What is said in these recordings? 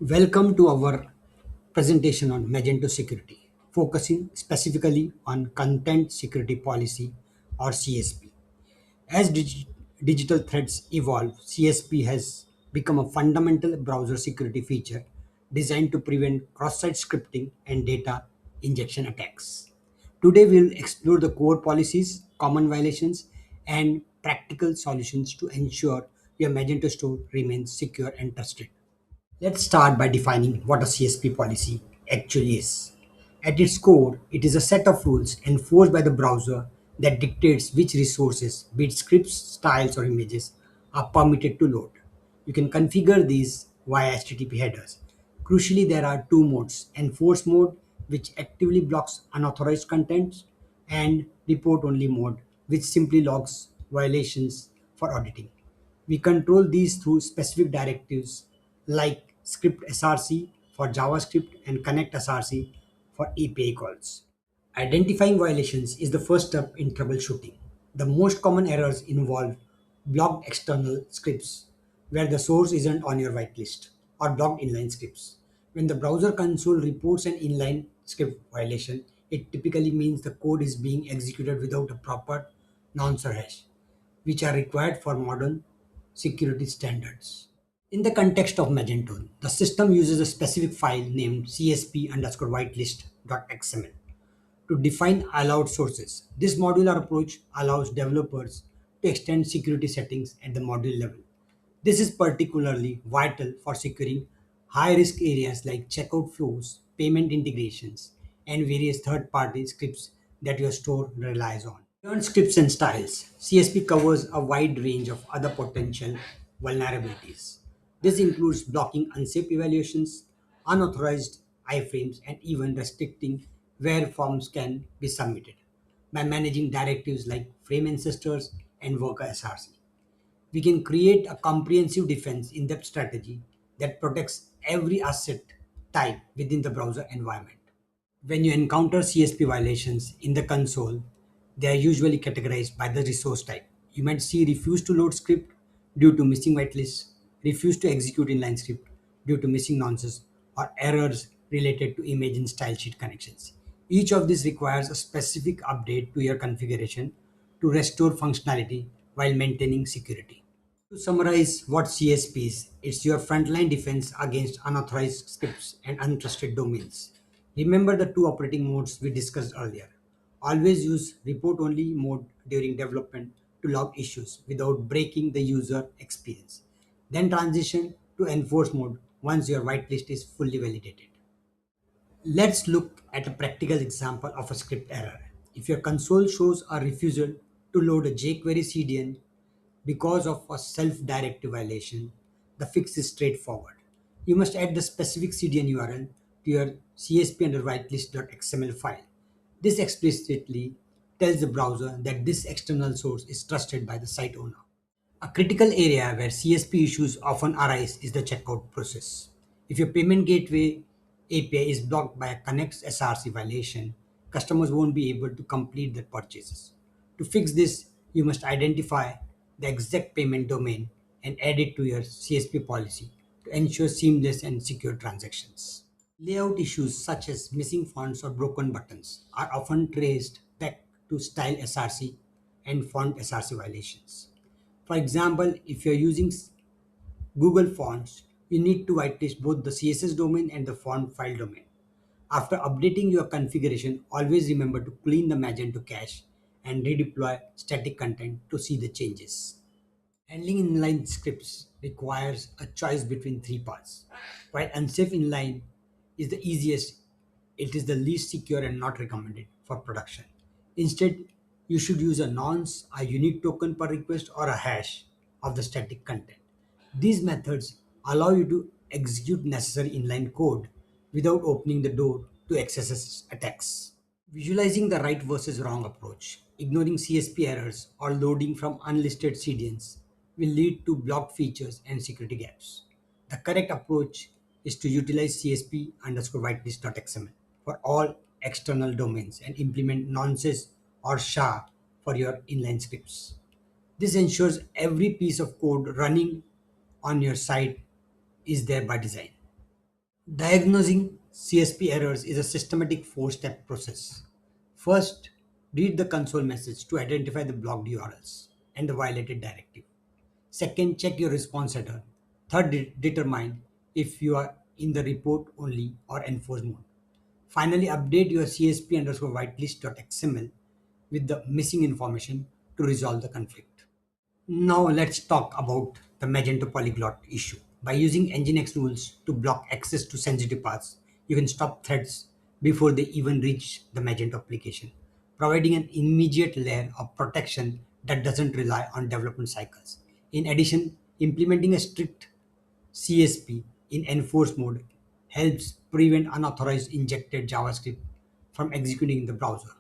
Welcome to our presentation on Magento security, focusing specifically on content security policy or CSP. As digital threats evolve, CSP has become a fundamental browser security feature designed to prevent cross-site scripting and data injection attacks. Today we'll explore the core policies, common violations, and practical solutions to ensure your Magento store remains secure and trusted. Let's start by defining what a CSP policy actually is. At its core, it is a set of rules enforced by the browser that dictates which resources, be it scripts, styles, or images, are permitted to load. You can configure these via HTTP headers. Crucially, there are two modes: enforce mode, which actively blocks unauthorized content, and report only mode, which simply logs violations for auditing. We control these through specific directives like script src for JavaScript and connect src for API calls. Identifying violations is the first step in troubleshooting. The most common errors involve blocked external scripts, where the source isn't on your whitelist, or blocked inline scripts. When the browser console reports an inline script violation, it typically means the code is being executed without a proper nonce hash, which are required for modern security standards. In the context of Magento, the system uses a specific file named csp underscore whitelist.xml to define allowed sources. This modular approach allows developers to extend security settings at the module level. This is particularly vital for securing high risk areas like checkout flows, payment integrations, and various third party scripts that your store relies on. Beyond scripts and styles, CSP covers a wide range of other potential vulnerabilities. This includes blocking unsafe evaluations, unauthorized iframes, and even restricting where forms can be submitted by managing directives like frame ancestors and worker SRC. We can create a comprehensive defense in-depth strategy that protects every asset type within the browser environment. When you encounter CSP violations in the console, they are usually categorized by the resource type. You might see refuse to load script due to missing whitelist, refuse to execute inline script due to missing nonces, or errors related to image and style sheet connections. Each of these requires a specific update to your configuration to restore functionality while maintaining security. To summarize what CSP is, it's your frontline defense against unauthorized scripts and untrusted domains. Remember the two operating modes we discussed earlier. Always use report only mode during development to log issues without breaking the user experience. Then transition to enforce mode once your whitelist is fully validated. Let's look at a practical example of a script error. If your console shows a refusal to load a jQuery CDN because of a self-directive violation, the fix is straightforward. You must add the specific CDN URL to your csp under whitelist.xml file. This explicitly tells the browser that this external source is trusted by the site owner. A critical area where CSP issues often arise is the checkout process. If your payment gateway API is blocked by a Connect SRC violation, customers won't be able to complete their purchases. To fix this, you must identify the exact payment domain and add it to your CSP policy to ensure seamless and secure transactions. Layout issues such as missing fonts or broken buttons are often traced back to style SRC and font SRC violations. For example, if you're using Google Fonts, you need to whitelist both the CSS domain and the font file domain. After updating your configuration, always remember to clean the Magento cache and redeploy static content to see the changes. Handling inline scripts requires a choice between three paths. While unsafe inline is the easiest, it is the least secure and not recommended for production. Instead, you should use a nonce, a unique token per request, or a hash of the static content. These methods allow you to execute necessary inline code without opening the door to XSS attacks. Visualizing the right versus wrong approach, ignoring CSP errors or loading from unlisted CDNs will lead to blocked features and security gaps. The correct approach is to utilize CSP underscore whitelist.xml for all external domains and implement nonces or SHA for your inline scripts. This ensures every piece of code running on your site is there by design. Diagnosing CSP errors is a systematic four-step process. First, read the console message to identify the blocked URLs and the violated directive. Second, check your response header. Third, determine if you are in the report only or enforce mode. Finally, update your CSP underscore whitelist.xml with the missing information to resolve the conflict. Now let's talk about the Magento polyglot issue. By using Nginx rules to block access to sensitive paths, you can stop threads before they even reach the Magento application, providing an immediate layer of protection that doesn't rely on development cycles. In addition, implementing a strict CSP in enforce mode helps prevent unauthorized injected JavaScript from executing in the browser,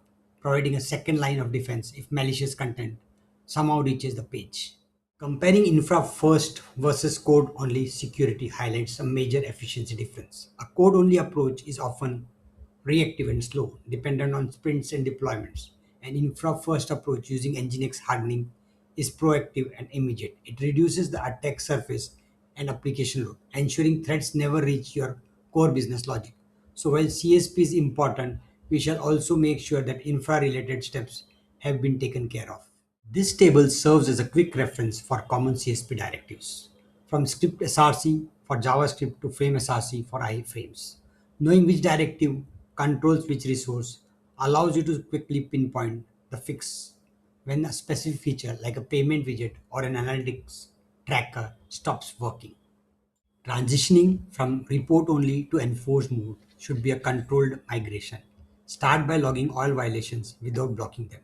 providing a second line of defense if malicious content somehow reaches the page. Comparing infra first versus code only security highlights a major efficiency difference. A code only approach is often reactive and slow, dependent on sprints and deployments. An infra first approach using Nginx hardening is proactive and immediate. It reduces the attack surface and application load, ensuring threats never reach your core business logic. So while CSP is important, we shall also make sure that infra related steps have been taken care of. This table serves as a quick reference for common CSP directives, from script src for JavaScript to frame src for iframes. Knowing which directive controls which resource allows you to quickly pinpoint the fix when a specific feature like a payment widget or an analytics tracker stops working. Transitioning from report only to enforce mode should be a controlled migration. Start by logging all violations without blocking them.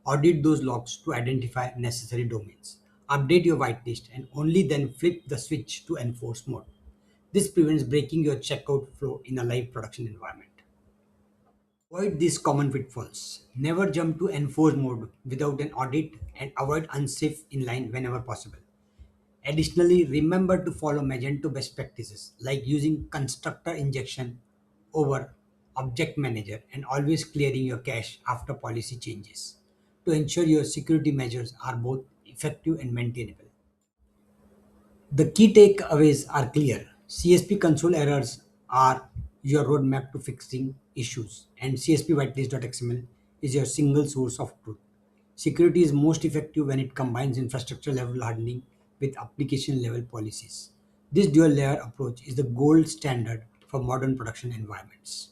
Audit those logs to identify necessary domains. Update your whitelist and only then flip the switch to enforce mode. This prevents breaking your checkout flow in a live production environment. Avoid these common pitfalls. Never jump to enforce mode without an audit and avoid unsafe inline whenever possible. Additionally, remember to follow Magento best practices like using constructor injection over object manager and always clearing your cache after policy changes to ensure your security measures are both effective and maintainable. The key takeaways are clear. CSP console errors are your roadmap to fixing issues, and CSP whitelist.xml is your single source of truth. Security is most effective when it combines infrastructure level hardening with application level policies. This dual layer approach is the gold standard for modern production environments.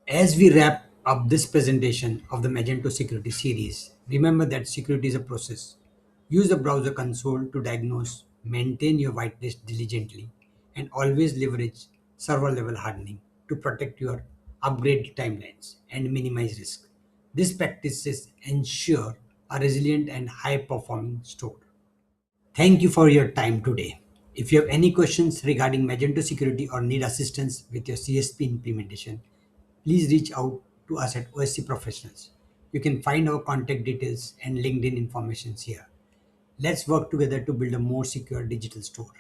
As we wrap up this presentation of the Magento Security series, remember that security is a process. Use the browser console to diagnose, maintain your whitelist diligently, and always leverage server level hardening to protect your upgrade timelines and minimize risk. These practices ensure a resilient and high performing store. Thank you for your time today. If you have any questions regarding Magento security or need assistance with your CSP implementation, please reach out to us at OSC Professionals. You can find our contact details and LinkedIn information here. Let's work together to build a more secure digital store.